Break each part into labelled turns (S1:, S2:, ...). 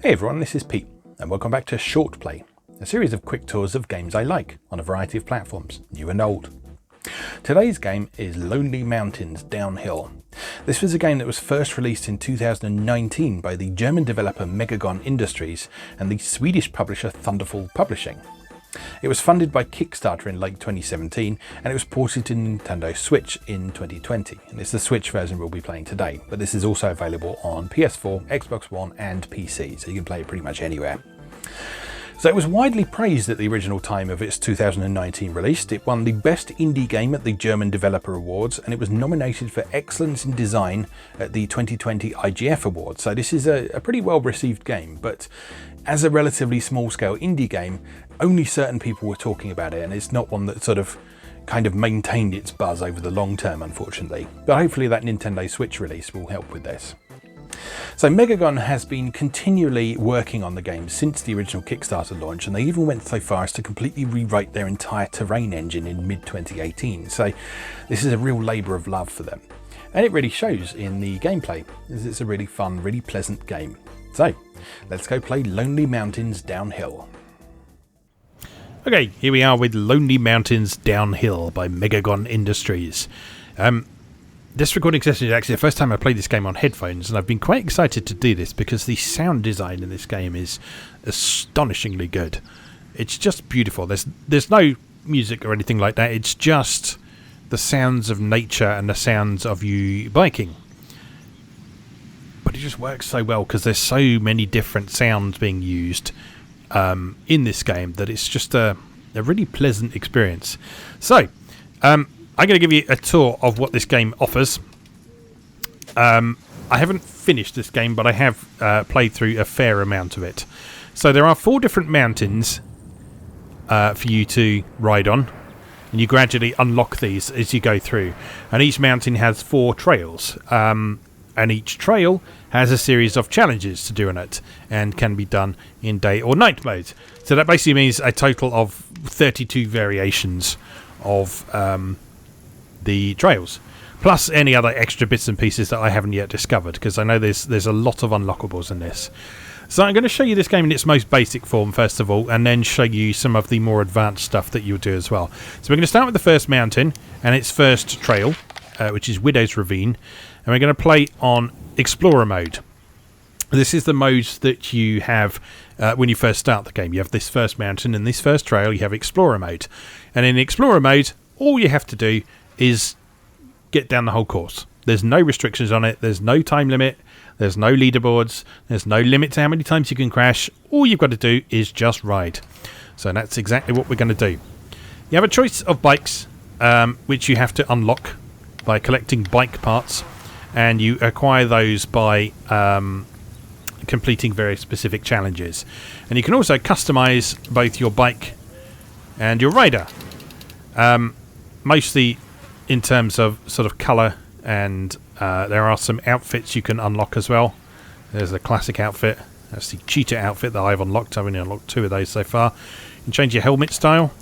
S1: Hey everyone, this is Pete, and welcome back to Short Play, a series of quick tours of games I like on a variety of platforms, new and old. Today's game is Lonely Mountains Downhill. This was a game that was first released in 2019 by the German developer Megagon Industries and the Swedish publisher Thunderful Publishing. It was funded by Kickstarter in late 2017 and it was ported to Nintendo Switch in 2020. And it's the Switch version we'll be playing today, but this is also available on PS4, Xbox One and PC, so you can play it pretty much anywhere. So it was widely praised at the original time of its 2019 release. It won the Best Indie Game at the German Developer Awards and it was nominated for Excellence in Design at the 2020 IGF Awards. So this is a pretty well received game, but as a relatively small scale indie game, only certain people were talking about it, and it's not one that kind of maintained its buzz over the long term, unfortunately. But hopefully that Nintendo Switch release will help with this. So Megagon has been continually working on the game since the original Kickstarter launch, and they even went so far as to completely rewrite their entire terrain engine in mid-2018. So this is a real labour of love for them. And it really shows in the gameplay, as it's a really fun, really pleasant game. So let's go play Lonely Mountains Downhill. Okay, here we are with Lonely Mountains Downhill by Megagon Industries. This recording session is actually the first time I played this game on headphones, and I've been quite excited to do this because the sound design in this game is astonishingly good. It's just beautiful. There's no music or anything like that. It's just the sounds of nature and the sounds of you biking. But it just works so well because there's so many different sounds being used in this game that it's just a really pleasant experience. So, I'm going to give you a tour of what this game offers. I haven't finished this game, but I have played through a fair amount of it. So there are 4 different mountains for you to ride on, and you gradually unlock these as you go through. And each mountain has 4 trails, and each trail has a series of challenges to do in it and can be done in day or night mode. So that basically means a total of 32 variations of the trails, plus any other extra bits and pieces that I haven't yet discovered, because I know there's a lot of unlockables in this. So I'm going to show you this game in its most basic form first of all, and then show you some of the more advanced stuff that you'll do as well. So we're going to start with the first mountain and its first trail, which is Widow's Ravine, and we're going to play on Explorer mode. This is the mode that you have when you first start the game. You have this first mountain and this first trail, you have Explorer mode. And in Explorer mode, all you have to do is get down the whole course. There's no restrictions on it, there's no time limit, there's no leaderboards, there's no limit to how many times you can crash. All you've got to do is just ride. So that's exactly what we're going to do. You have a choice of bikes, which you have to unlock by collecting bike parts, and you acquire those by completing very specific challenges. And you can also customize both your bike and your rider, mostly in terms of sort of colour, and there are some outfits you can unlock as well. There's the classic outfit, that's the cheetah outfit that I've unlocked. I've only unlocked 2 of those so far. You can change your helmet style,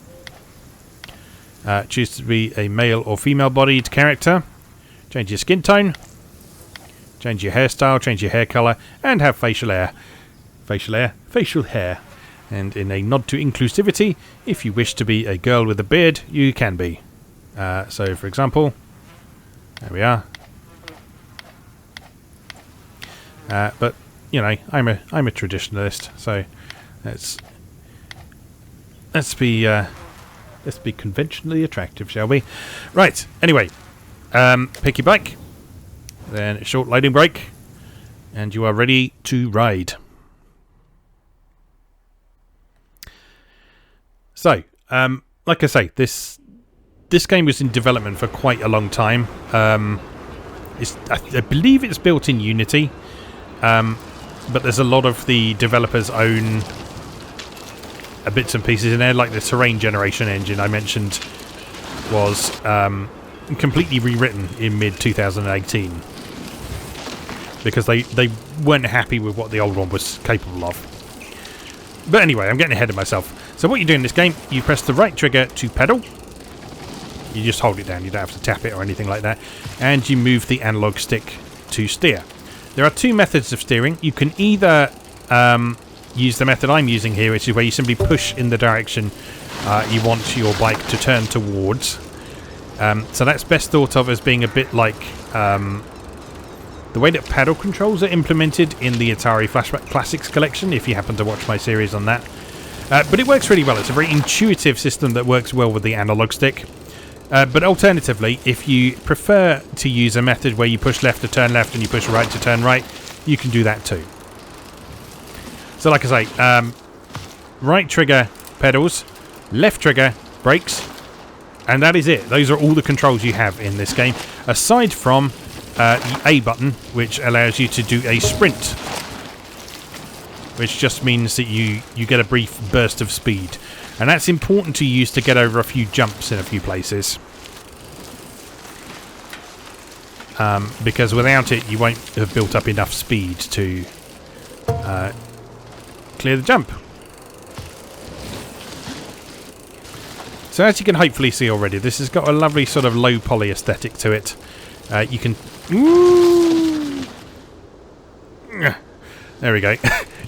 S1: choose to be a male or female bodied character, change your skin tone, change your hairstyle, change your hair colour, and have facial hair. Facial hair. And in a nod to inclusivity, if you wish to be a girl with a beard, you can be. So, for example, there we are. But you know, I'm a traditionalist, so let's be conventionally attractive, shall we? Right. Anyway, pick your bike, then a short loading break, and you are ready to ride. So, like I say, this game was in development for quite a long time. I believe it's built in Unity, but there's a lot of the developers' own bits and pieces in there, like the terrain generation engine I mentioned was completely rewritten in mid-2018 because they weren't happy with what the old one was capable of. But anyway, I'm getting ahead of myself. So what you do in this game, you press the right trigger to pedal. You just hold it down, you don't have to tap it or anything like that. And you move the analog stick to steer. There are 2 methods of steering. You can either use the method I'm using here, which is where you simply push in the direction you want your bike to turn towards. So that's best thought of as being a bit like the way that paddle controls are implemented in the Atari Flashback Classics collection, if you happen to watch my series on that. But it works really well. It's a very intuitive system that works well with the analog stick. But alternatively, if you prefer to use a method where you push left to turn left and you push right to turn right, you can do that too. So like I say, right trigger pedals, left trigger brakes, and that is it. Those are all the controls you have in this game, aside from the A button, which allows you to do a sprint, which just means that you get a brief burst of speed. And that's important to use to get over a few jumps in a few places. Because without it, you won't have built up enough speed to clear the jump. So as you can hopefully see already, this has got a lovely sort of low poly aesthetic to it. You can... Ooh, there we go.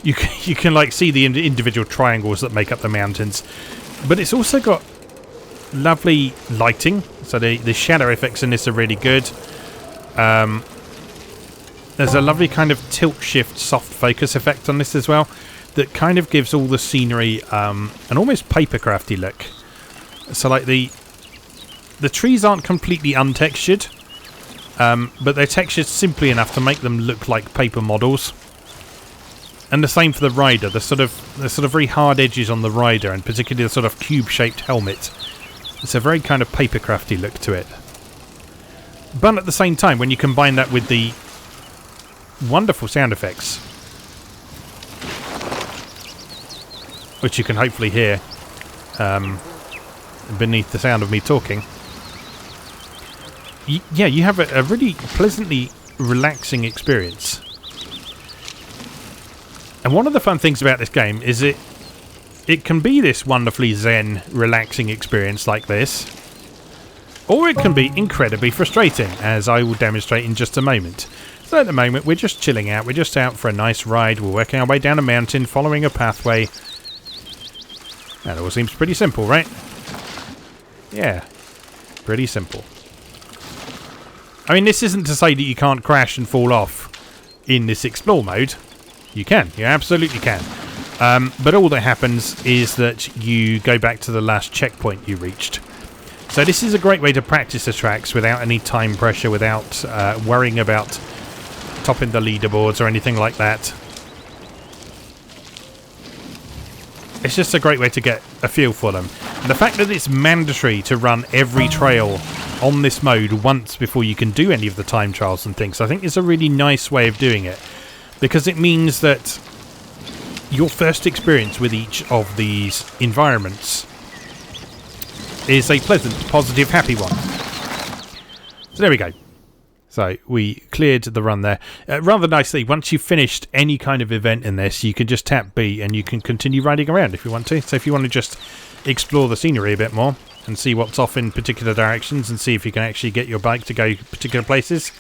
S1: You can like see the individual triangles that make up the mountains, but it's also got lovely lighting. So the shadow effects in this are really good. There's a lovely kind of tilt shift soft focus effect on this as well, that kind of gives all the scenery an almost papercrafty look. So like the trees aren't completely untextured, but they're textured simply enough to make them look like paper models. And the same for the rider. The sort of very hard edges on the rider, and particularly the sort of cube-shaped helmet. It's a very kind of papercrafty look to it. But at the same time, when you combine that with the wonderful sound effects, which you can hopefully hear beneath the sound of me talking, yeah, you have a really pleasantly relaxing experience. And one of the fun things about this game is it can be this wonderfully zen, relaxing experience like this, or it can be incredibly frustrating, as I will demonstrate in just a moment. So at the moment, we're just chilling out. We're just out for a nice ride. We're working our way down a mountain, following a pathway. That all seems pretty simple, right? Yeah, pretty simple. I mean, this isn't to say that you can't crash and fall off in this explore mode. You can. You absolutely can. But all that happens is that you go back to the last checkpoint you reached. So this is a great way to practice the tracks without any time pressure, without worrying about topping the leaderboards or anything like that. It's just a great way to get a feel for them. And the fact that it's mandatory to run every trail on this mode once before you can do any of the time trials and things, I think is a really nice way of doing it. Because it means that your first experience with each of these environments is a pleasant, positive, happy one. So there we go. So we cleared the run there. Rather nicely, once you've finished any kind of event in this, you can just tap B and you can continue riding around if you want to. So if you want to just explore the scenery a bit more and see what's off in particular directions and see if you can actually get your bike to go particular places,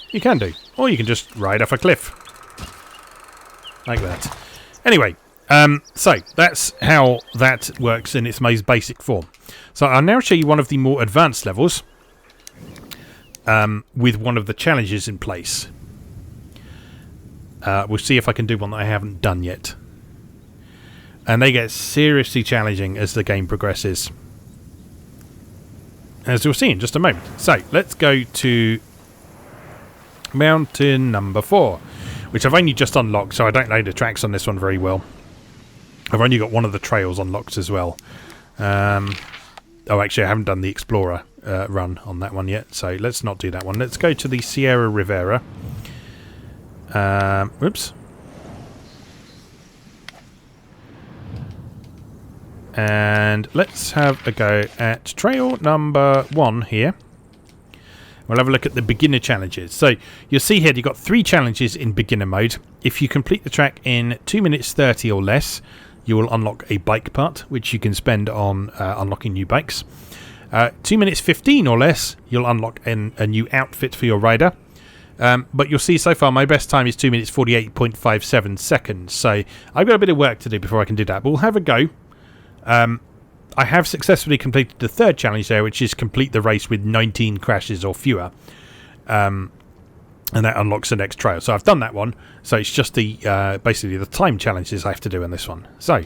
S1: you can do. Or you can just ride off a cliff. Like that. Anyway, so that's how that works in its most basic form. So I'll now show you one of the more advanced levels with one of the challenges in place. We'll see if I can do one that I haven't done yet. And they get seriously challenging as the game progresses, as you'll see in just a moment. So let's go to mountain number 4. Which I've only just unlocked, so I don't know the tracks on this one very well. I've only got one of the trails unlocked as well. Oh, actually, I haven't done the Explorer run on that one yet, so let's not do that one. Let's go to the Sierra Rivera. Oops. And let's have a go at trail number 1 here. We'll have a look at the beginner challenges. So you'll see here you've got 3 challenges in beginner mode. If you complete the track in 2 minutes 30 or less, you will unlock a bike part, which you can spend on unlocking new bikes. 2 minutes 15 or less, you'll unlock a new outfit for your rider. But you'll see so far my best time is 2 minutes 48.57 seconds. So I've got a bit of work to do before I can do that. But we'll have a go. I have successfully completed the third challenge there, which is complete the race with 19 crashes or fewer. And that unlocks the next trail. So I've done that one. So it's just the basically the time challenges I have to do in this one. So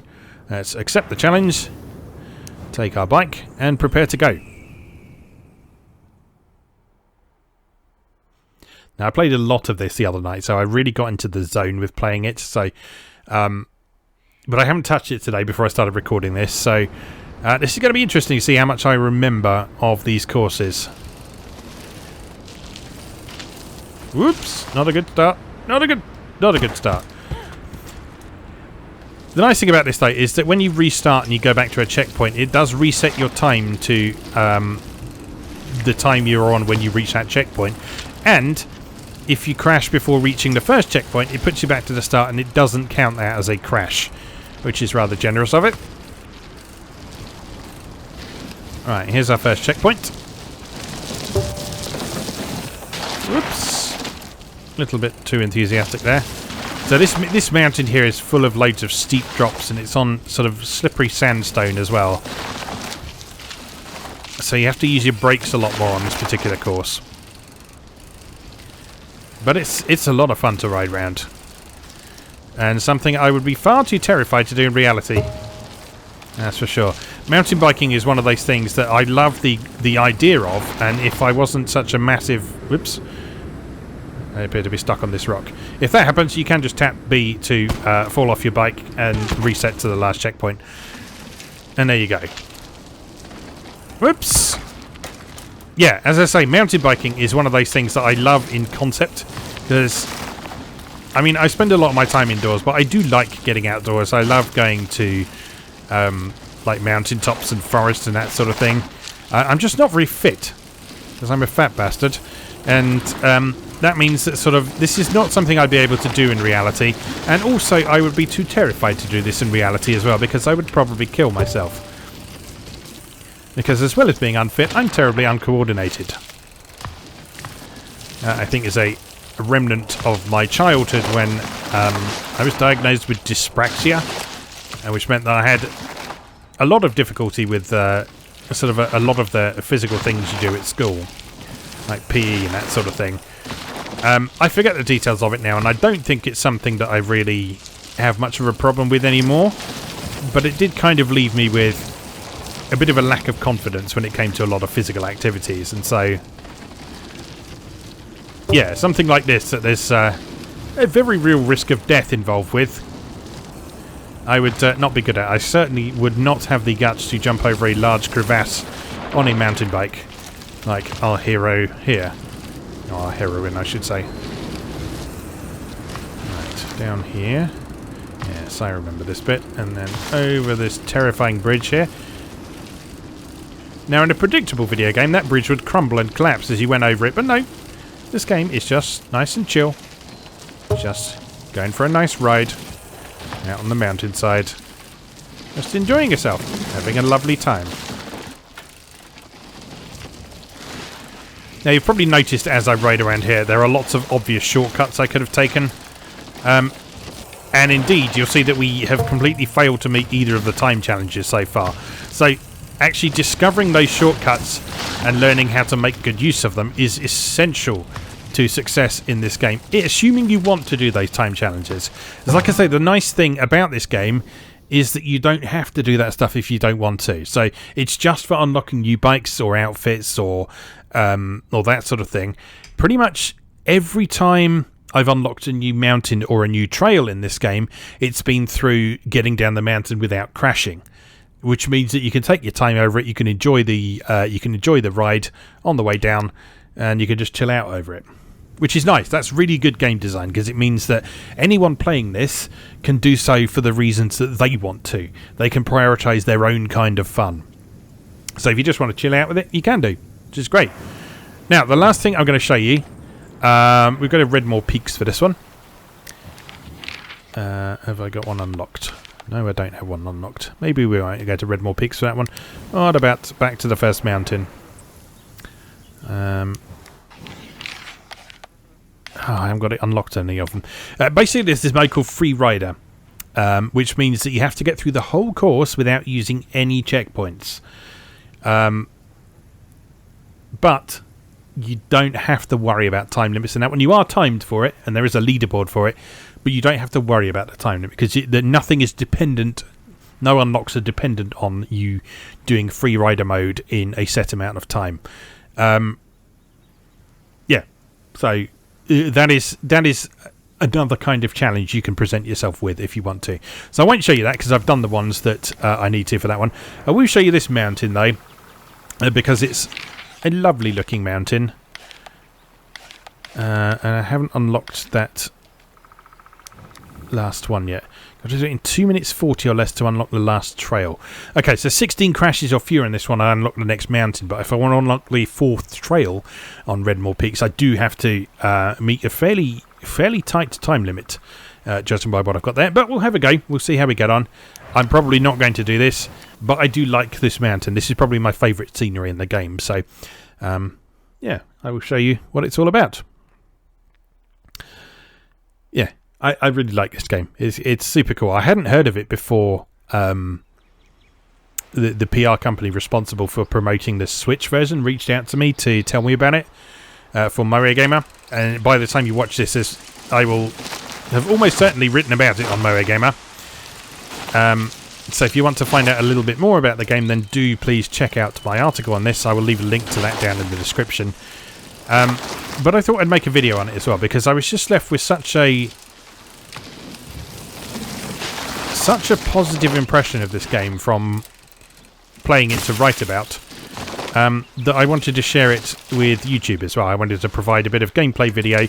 S1: let's accept the challenge, take our bike, and prepare to go. Now I played a lot of this the other night, so I really got into the zone with playing it. So, but I haven't touched it today before I started recording this. So this is going to be interesting to see how much I remember of these courses. Whoops! Not a good start. Not a good start. The nice thing about this though is that when you restart and you go back to a checkpoint, it does reset your time to the time you're on when you reach that checkpoint. And if you crash before reaching the first checkpoint, it puts you back to the start and it doesn't count that as a crash, which is rather generous of it. Right, here's our first checkpoint. Whoops. A little bit too enthusiastic there. So this mountain here is full of loads of steep drops, and it's on sort of slippery sandstone as well. So you have to use your brakes a lot more on this particular course. But it's a lot of fun to ride round. And something I would be far too terrified to do in reality. That's for sure. Mountain biking is one of those things that I love the idea of, and if I wasn't such a massive... Whoops. I appear to be stuck on this rock. If that happens, you can just tap B to fall off your bike and reset to the last checkpoint. And there you go. Whoops! Yeah, as I say, mountain biking is one of those things that I love in concept. Because, I mean, I spend a lot of my time indoors, but I do like getting outdoors. I love going to, like, mountaintops and forests and that sort of thing. I'm just not very fit, because I'm a fat bastard. And, that means that sort of this is not something I'd be able to do in reality, and also I would be too terrified to do this in reality as well, because I would probably kill myself. Because as well as being unfit, I'm terribly uncoordinated. I think is a remnant of my childhood when I was diagnosed with dyspraxia, which meant that I had a lot of difficulty with sort of a lot of the physical things you do at school, like PE and that sort of thing. I forget the details of it now, and I don't think it's something that I really have much of a problem with anymore, but it did kind of leave me with a bit of a lack of confidence when it came to a lot of physical activities, and so yeah, something like this that there's a very real risk of death involved with, I would not be good at. I certainly would not have the guts to jump over a large crevasse on a mountain bike like our hero here. Or heroine, I should say. Right, down here. Yes, I remember this bit. And then over this terrifying bridge here. Now, in a predictable video game, that bridge would crumble and collapse as you went over it. But no, this game is just nice and chill. Just going for a nice ride out on the mountainside. Just enjoying yourself. Having a lovely time. Now, you've probably noticed as I ride around here, there are lots of obvious shortcuts I could have taken. And indeed, you'll see that we have completely failed to meet either of the time challenges so far. So, actually discovering those shortcuts and learning how to make good use of them is essential to success in this game, assuming you want to do those time challenges. As like I say, the nice thing about this game is that you don't have to do that stuff if you don't want to. So, it's just for unlocking new bikes or outfits or that sort of thing. Pretty much every time I've unlocked a new mountain or a new trail in this game, it's been through getting down the mountain without crashing, which means that you can take your time over it. You can enjoy the ride on the way down, and you can just chill out over it, which is nice. That's really good game design, because it means that anyone playing this can do so for the reasons that they want to. They can prioritize their own kind of fun. So if you just want to chill out with it, you can do, which is great. Now, the last thing I'm going to show you, we've got to Redmore Peaks for this one. Have I got one unlocked? No, I don't have one unlocked. Maybe we might go to Redmore Peaks for that one. What about back to the first mountain? I haven't got it unlocked any of them. Basically, there's this mode called Free Rider, which means that you have to get through the whole course without using any checkpoints. But you don't have to worry about time limits. And that when you are timed for it, and there is a leaderboard for it, but you don't have to worry about the time limit because nothing is dependent. No unlocks are dependent on you doing Free Rider mode in a set amount of time. Yeah, so that is another kind of challenge you can present yourself with if you want to. So I won't show you that because I've done the ones that I need to for that one. I will show you this mountain though, because it's a lovely looking mountain. And I haven't unlocked that last one yet. Got to do it in 2 minutes 40 or less to unlock the last trail. Okay, so 16 crashes or fewer in this one, I unlock the next mountain. But if I want to unlock the 4th trail on Redmore Peaks, I do have to meet a fairly tight time limit, judging by what I've got there. But we'll have a go. We'll see how we get on. I'm probably not going to do this, but I do like this mountain. This is probably my favourite scenery in the game. So, yeah, I will show you what it's all about. Yeah. I really like this game. It's super cool. I hadn't heard of it before the PR company responsible for promoting the Switch version reached out to me to tell me about it for Mario Gamer. And by the time you watch this, I will have almost certainly written about it on Mario Gamer. So if you want to find out a little bit more about the game, then do please check out my article on this. I will leave a link to that down in the description. But I thought I'd make a video on it as well because I was just left with such a positive impression of this game from playing it to write about that I wanted to share it with YouTube as well. I wanted to provide a bit of gameplay video,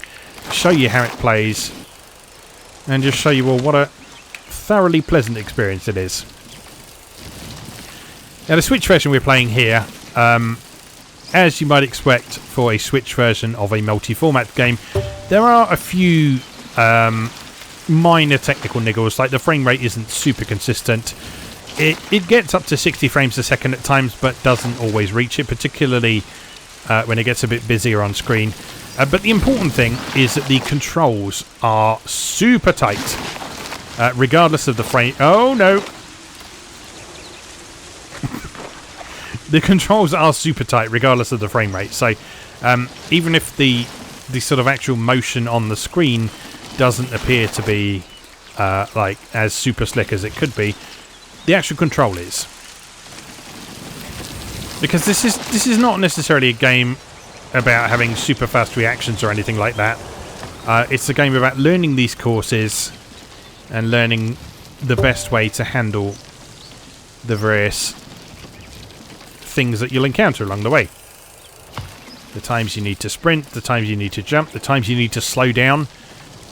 S1: show you how it plays, and just show you all what a thoroughly pleasant experience it is. Now the Switch version we're playing here, as you might expect for a Switch version of a multi-format game, there are a few minor technical niggles, like the frame rate isn't super consistent. It gets up to 60 frames a second at times, but doesn't always reach it, particularly when it gets a bit busier on screen. But the important thing is that the controls are super tight, regardless of the frame. Oh no! The controls are super tight, regardless of the frame rate. So even if the sort of actual motion on the screen doesn't appear to be like as super slick as it could be, the actual control is. Because this is not necessarily a game about having super fast reactions or anything like that. It's a game about learning these courses and learning the best way to handle the various things that you'll encounter along the way. The times you need to sprint, the times you need to jump, the times you need to slow down.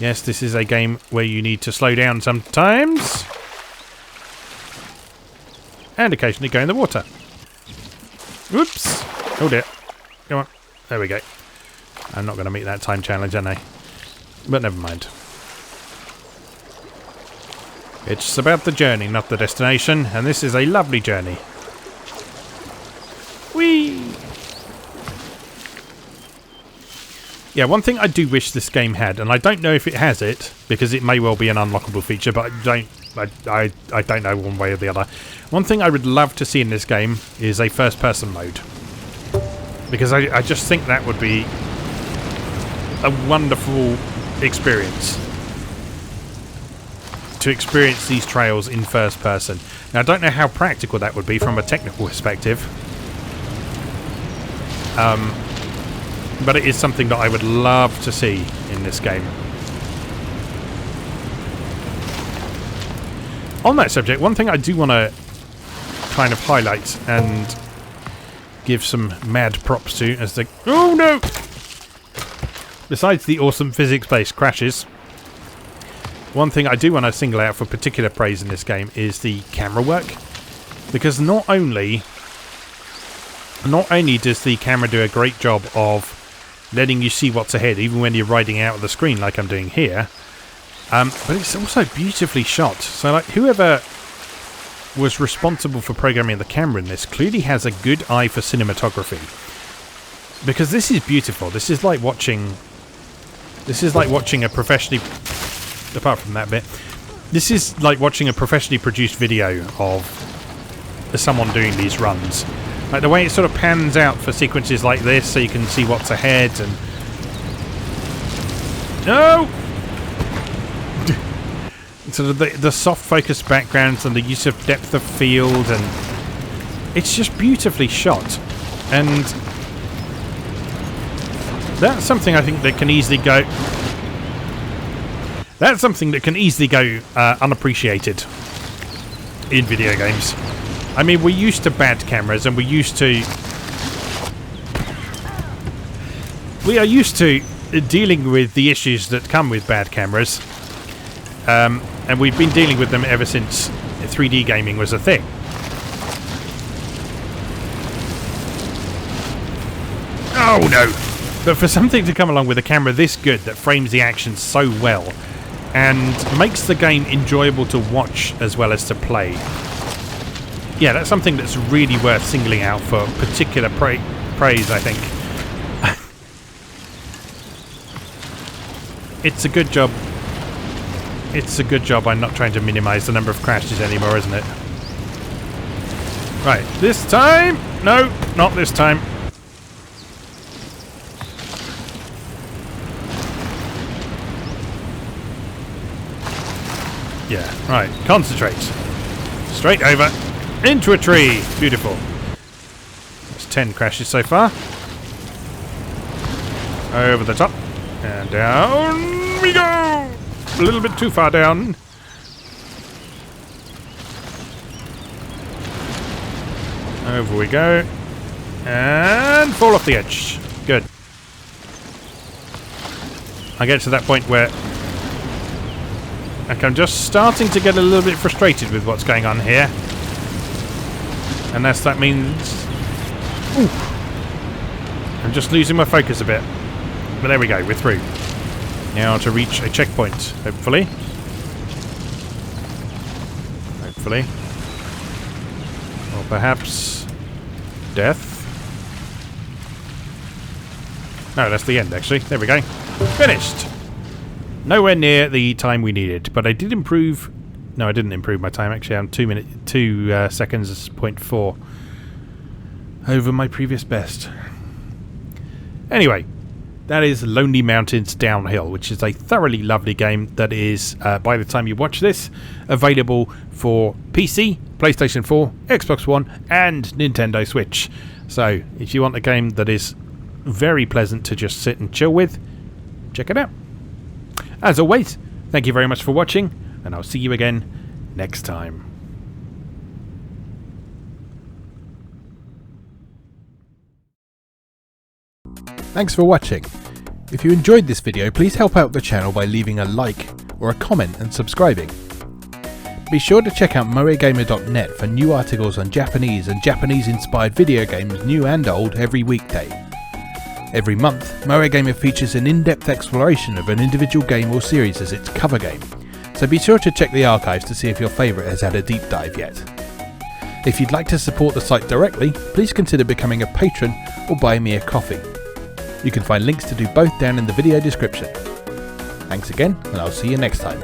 S1: Yes, this is a game where you need to slow down sometimes. And occasionally go in the water. Whoops. Hold it. Come on. There we go. I'm not going to meet that time challenge, am I? But never mind. It's about the journey, not the destination. And this is a lovely journey. Whee! Yeah, one thing I do wish this game had, and I don't know if it has it, because it may well be an unlockable feature, but I don't know one way or the other. One thing I would love to see in this game is a first-person mode. Because I just think that would be a wonderful experience. To experience these trails in first person. Now, I don't know how practical that would be from a technical perspective. But it is something that I would love to see in this game. On that subject, one thing I do want to kind of highlight and give some mad props to as the... Oh no! Besides the awesome physics-based crashes, one thing I do want to single out for particular praise in this game is the camera work. Because not only does the camera do a great job of letting you see what's ahead, even when you're riding out of the screen like I'm doing here, but it's also beautifully shot. So like whoever was responsible for programming the camera in this clearly has a good eye for cinematography. Because this is beautiful. This is like watching This is like watching a professionally... Apart from that bit, this is like watching a professionally produced video of someone doing these runs. Like the way it sort of pans out for sequences like this, so you can see what's ahead and... No! Sort of the soft focus backgrounds and the use of depth of field, and it's just beautifully shot. And that's something I think that can easily go... That's something that can easily go unappreciated in video games. I mean, we're used to bad cameras, and we are used to dealing with the issues that come with bad cameras. And we've been dealing with them ever since 3D gaming was a thing. Oh no! But for something to come along with a camera this good that frames the action so well and makes the game enjoyable to watch as well as to play. Yeah, that's something that's really worth singling out for particular praise, I think. It's a good job. It's a good job I'm not trying to minimise the number of crashes anymore, isn't it? Right, this time! No, not this time. Yeah, right, concentrate. Straight over. Into a tree. Beautiful. That's 10 crashes so far. Over the top. And down we go! A little bit too far down. Over we go. And fall off the edge. Good. I get to that point where I'm just starting to get a little bit frustrated with what's going on here. Unless that means... Ooh, I'm just losing my focus a bit. But there we go, we're through. Now to reach a checkpoint, hopefully. Hopefully. Or perhaps... death? No, that's the end, actually. There we go. Finished! Nowhere near the time we needed, but I did improve... No, I didn't improve my time, actually. I'm 2 seconds, 0.4 over my previous best. Anyway, that is Lonely Mountains Downhill, which is a thoroughly lovely game that is, by the time you watch this, available for PC, PlayStation 4, Xbox One, and Nintendo Switch. So, if you want a game that is very pleasant to just sit and chill with, check it out. As always, thank you very much for watching, and I'll see you again next time. Thanks for watching. If you enjoyed this video, please help out the channel by leaving a like or a comment and subscribing. Be sure to check out moegamer.net for new articles on Japanese and Japanese-inspired video games, new and old, every weekday. Every month, Moegamer features an in-depth exploration of an individual game or series as its cover game, so be sure to check the archives to see if your favourite has had a deep dive yet. If you'd like to support the site directly, please consider becoming a patron or buy me a coffee. You can find links to do both down in the video description. Thanks again, and I'll see you next time.